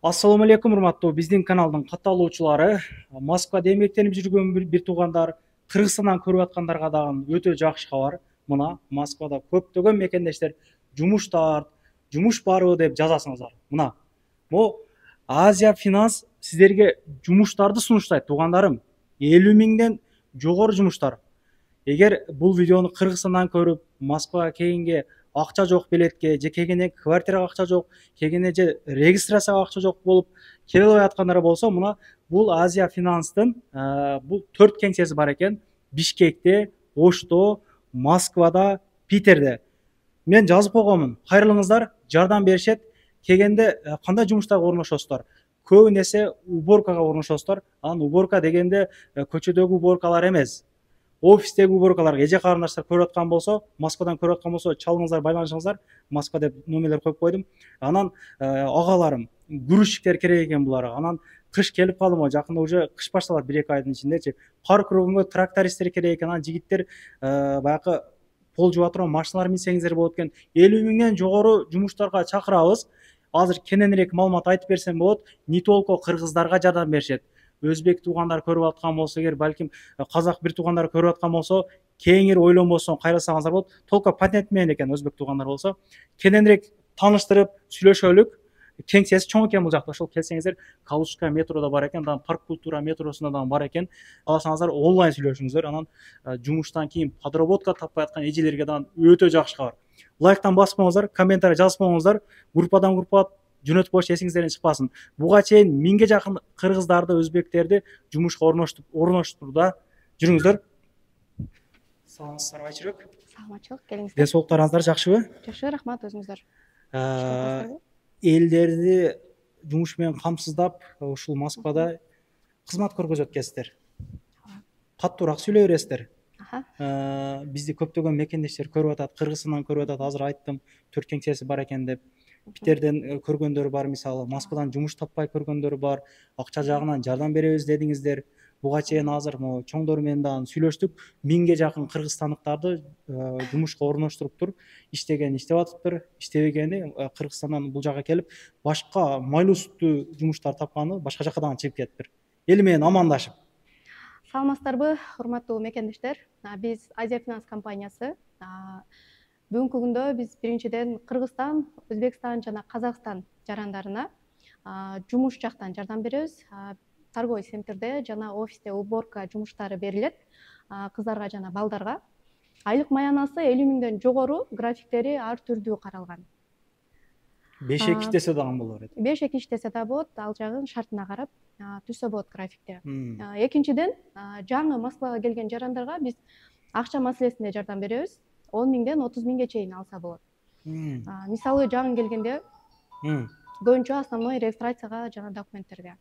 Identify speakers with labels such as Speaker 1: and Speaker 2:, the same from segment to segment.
Speaker 1: Ассаламу алейкум, урматтуу биздин каналдын катталуучулары. Москвада эмгектенип жүргөн бир туугандар, Кыргызстандан көрүп аткандарга дагы өтө жакшы кабар. Мына Москвада көптөгөн мекендештер жумуш барбы деп жазасыңыздар. Мына бул Азия Финанс сиздерге жумуштарды сунуштайт, туугандарым. 50 миңден жогору жумуштар. Эгер бул видеону Кыргызстандан көрүп, Москвага келгенге акча жок билетке, же келгенде квартирага акча жок, келгенде же регистрацияга акча жок болуп келе албай аткандар болсо, мына бул Азия Финанстын бул 4 кеңсеси бар экен. Бишкекте, Ошто, Москвада, Питерде. Мен жазып койгонмун. Кайрылыңыздар, жардам беришет. Келгенде кандай жумуштарга орношосуздар? Көбүнесе уборкага орношосуздар. Анан уборка дегенде көчөдөгү уборкалар эмес. Офистеги уборкаларга эже карындаштар көрүп аткан болсо, Москвадан көрүп аткан болсо, чалыңыздар, байланышыңыздар. Москва деп номерлер коюп койдум. Анан агаларым, грузчиктер керек экен буларга. Анан кыш келип калды мо, жакында уже кыш башталат 1-2 айдын ичиндечи. Парк кругунга трактористтер керек экен. Анан жигиттер баягы пол жууа турган машиналар минсеңиздер болот экен. 50 миңден жогору жумуштарга чакырабыз. Азыр кененирээк маалымат айтып берсем болот. Не только кыргыздарга жардам беришет. Өзбек туугандар көрүп аткан болсо, эгер балким казак бир туугандар көрүп аткан болсо, кеңири ойлонбостон кайрылсаңыздар болот. Только патент менен экен өзбек туугандар болсо. Кененирээк тааныштырып сүйлөшөлүк. Кеңсеси чоң экен бул жакта. Ошол келсеңиздер, Калужская метрода бар экен, анан Парк культура метросунда дагы бар экен. Алсаңыздар онлайн сүйлөшүңүздөр. Анан жумуштан кийин подработка таппай аткан эжелерге дагы өтө жакшы кабар. Лайктан баспаңыздар, комментарий жазбаңыздар. Группадан группага жөнөтүп коюш эсиңизден чыкпасын. Буга чейин 1000ге жакын кыргыздарды, өзбектерди жумушка орноштурда жүрүңүздөр. Саламатсыздарбы, Айчүрөк?
Speaker 2: Саламатчылык, келиңиздер.
Speaker 1: Ден соолуктарыңыздар жакшыбы?
Speaker 2: Жакшы, рахмат, өзүңүздөр.
Speaker 1: Элдерди жумуш менен камсыздап, ушул Москвада кызмат көргөзөт экенсиздер. Каттуураак сүйлөй бересиздер. Бизди көптөгөн мекендештер көрүп атат, Кыргызстандан көрүп атат. Азыр айттым, 4 кеңсеси бар экен деп. Питерден көргөндөр бар, мисалы Москвадан жумуш таппай көргөндөр бар. Акча жагынан жардам беребиз дедиңиздер. Буга чейин азыр чоңдор менен дагы сүйлөштүк. 1000ге жакын кыргызстандыктарды жумушка орноштуруптур. Иштеген иштеп атыптыр, иштебегени Кыргызстандан бул жакка келип, башка майлуу сүттүү жумуштар тапканы башка жакка дагы чыгып кетиптир. Эл менен амандашып.
Speaker 2: Саламатсыздарбы, урматтуу мекендештер. Биз Азия Финанс компаниясы. Бүгүнкү күндө биз биринчиден Кыргызстан, Өзбекстан жана Казакстан жарандарына жумуш жактан жардам беребиз. Торговый центрде жана офисте уборка жумуштары берилет кыздарга жана балдарга. Айлык маянасы 50 миңден жогору, графиктери ар түрдүү каралган.
Speaker 1: 5-2 иштесе дагы болот.
Speaker 2: 5-2 иштесе да болот, ал жагын шартына карап түзсө болот графикте. Экинчиден, жаңы Москвага келген жарандарга биз акча маселесинде жардам беребиз. 10 миңден 30 миңге чейин алса болот. Мисалы жаңы келгенде көбүнчө основной регистрацияга жана документтерге.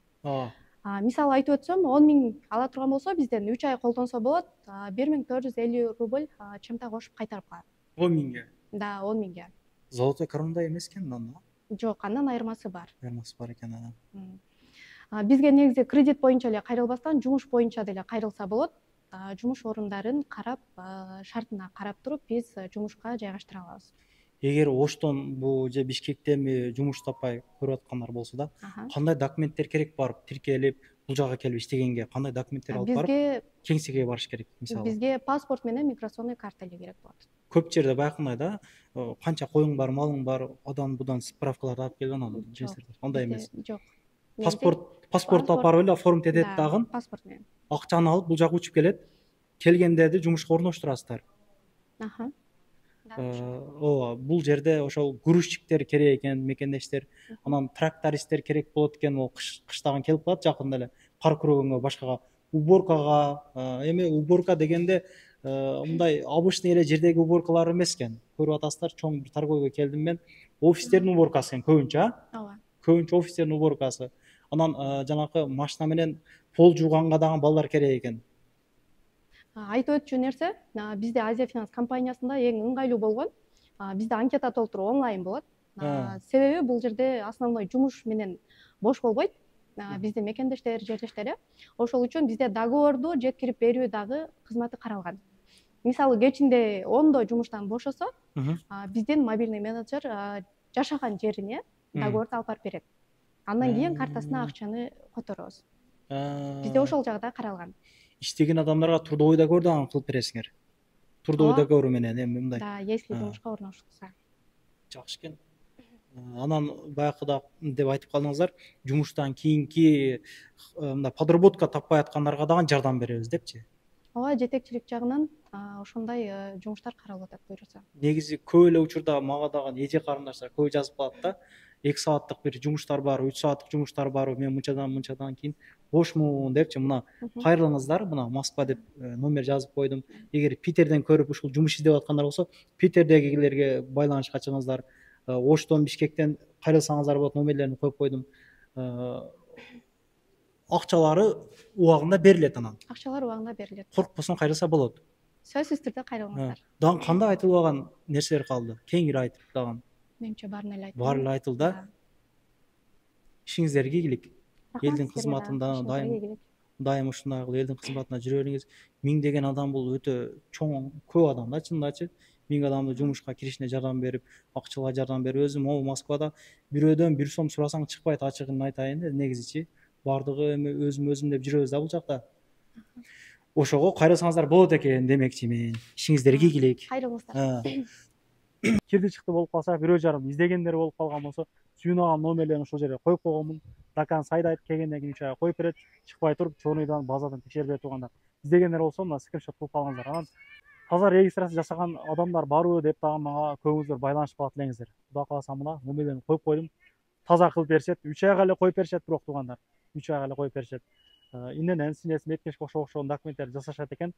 Speaker 2: Мисалы айтып өтсөм, 10 миң ала турган болсо, бизден 3 ай колтонсо болот, 1450 рубль чымта кошуп кайтарып калат.
Speaker 1: 10 миңге?
Speaker 2: Да, 10 миңге.
Speaker 1: Золотой коронада эмес экен анда?
Speaker 2: Жок, андан айырмасы бар.
Speaker 1: Айырмасы бар экен анан.
Speaker 2: Бизге негизи кредит боюнча эле кайрылбастан, жумуш боюнча деле кайрылса болот. Жумуш орундарын карап, шартына карап туруп, биз жумушка жайгаштыра алабыз.
Speaker 1: Эгер Оштон бул же Бишкектен жумуш таппай көрүп аткандар болсо да, кандай документтер керек барып тиркелип, бул жакка келип иштегенге кандай документтер алып барып кеңсеге барыш керек, мисалы?
Speaker 2: Бизге паспорт менен миграционный карта эле керек болот.
Speaker 1: Көп жерде баягындай да, канча коюң бар, малың бар, одан будан справкаларды алып келген анан жестердер. Андай эмес.
Speaker 2: Жок.
Speaker 1: Паспорт алып барып эле оформить этет дагы.
Speaker 2: Паспорт менен.
Speaker 1: Акчаны алып бул жакка учуп келет. Келгендерди жумушка орноштурасыздар. Бул жерде ошол грузчиктер керек экен, мекендештер, анан трактористтер керек болот экен. Ол кыштагы келип калат жакында эле. Парк кругунга, башкага уборкага, эми уборка дегенде мындай обычный эле жердеги уборкалар эмес экен. Көрүп атасыздар, чоң бир торговойго келдим мен. Офистердин уборкасы экен көбүнчө,
Speaker 2: Ооба.
Speaker 1: Көбүнчө офистердин уборкасы. Анан жанакы машина менен пол жууганга дагы балдар керек экен.
Speaker 2: Айтып өтчү нерсе, бизде Азия Финанс компаниясында эң ыңгайлуу болгон, бизде анкета толтуруу онлайн болот. Себеби бул жерде основной жумуш менен бош болбойт. Биздин мекендештер, жерлештер. Ошол үчүн бизде договорду жеткирип берүү дагы кызматы каралган. Мисалы кечинде 10до жумуштан бошосо, биздин мобильный менеджер жашаган жерине договорду алып барып берет. Андан кийин картасына акчаны которобуз. Бизде ошол жагда каралган.
Speaker 1: Иштеген адамдарга трудовойда көрдү аны кылып бересиңер. Трудовойда көрүү менен эми мындай.
Speaker 2: Да, если жумушка орношулса.
Speaker 1: Жакшы экен. Анан баягыда деп айтып калдыңыздар, жумуштан кийинки мындай подработка таппай аткандарга дагы жардам беребиз депчи.
Speaker 2: Ооба, жетекчилик жагынан ошондой жумуштар каралып атат буюрса.
Speaker 1: Негизи көп эле учурда мага дагы эже карындаштар көп жазып калат да. 2 сааттык бир жумуштар бар, 3 сааттык жумуштар бар, мен мынчадан кийин бошмун депчи. Мына кайрылыңыздар, мына Москва деп номер жазып койдум. Эгер Питерден көрүп ушул жумуш издеп аткандар болсо, Питердегилерге байланышка чыгыңыздар. Оштон, Бишкектен кайрылсаңыздар болот, номерлерин коюп койдум. Акчалары убагында берилет анан.
Speaker 2: Акчалар убагында берилет.
Speaker 1: Коркпосоң кайрылса болот.
Speaker 2: Сөзсүз түрдө кайрылыңыздар.
Speaker 1: Дагы кандай айтылбаган нерселер калды? Кеңири айтып дагы.
Speaker 2: Менимче баарын эле айттым.
Speaker 1: Баары эле айтылды да. Ишиңиздерге ийгилик. Элдин кызматында дайым ушундай кылып элдин кызматына жүрө бериңиз. Миңдеген адам бул өтө чоң, көп адам да, чындачы. 1000 адамды жумушка киришине жардам берип, акчаларга жардам берип, өзүм могу Москвада бирөөдөн 1 сом сурасаң чыкпайт, ачыгын айтайын да, негизичи. Бардыгы эми өзүм деп жүрөбүз да бул жакта. Ошого кайрылсаңыздар болот экен демекчи мен. Ишиңиздерге ийгилик.
Speaker 2: Кайрылыңыздар.
Speaker 1: Кирди чыкты болуп калса, бирөө жарым издегендер болуп калган болсо, сүйүнөгөн номерлерин ошол жерге коюп койгонмун. Дакан сайдайт, келгенден кийин 3 ай коюп берет, чыкпай туруп, чорныйдан базадан текшерип берет турганда. Издегендер болсо, мына скриншот кылып калыңыздар. Анан таза регистрация жасаган адамдар барбы деп дагы мага көбүңүздөр байланышып калат элеңиздер. Кудай кааласа мына номерлерин коюп койдум. Таза кылып беришет. 3 айга эле коюп беришет бирок туугандар. 3 айга эле коюп беришет. Иненен, синеси, меткешке окшогон документтерди жасашат экен.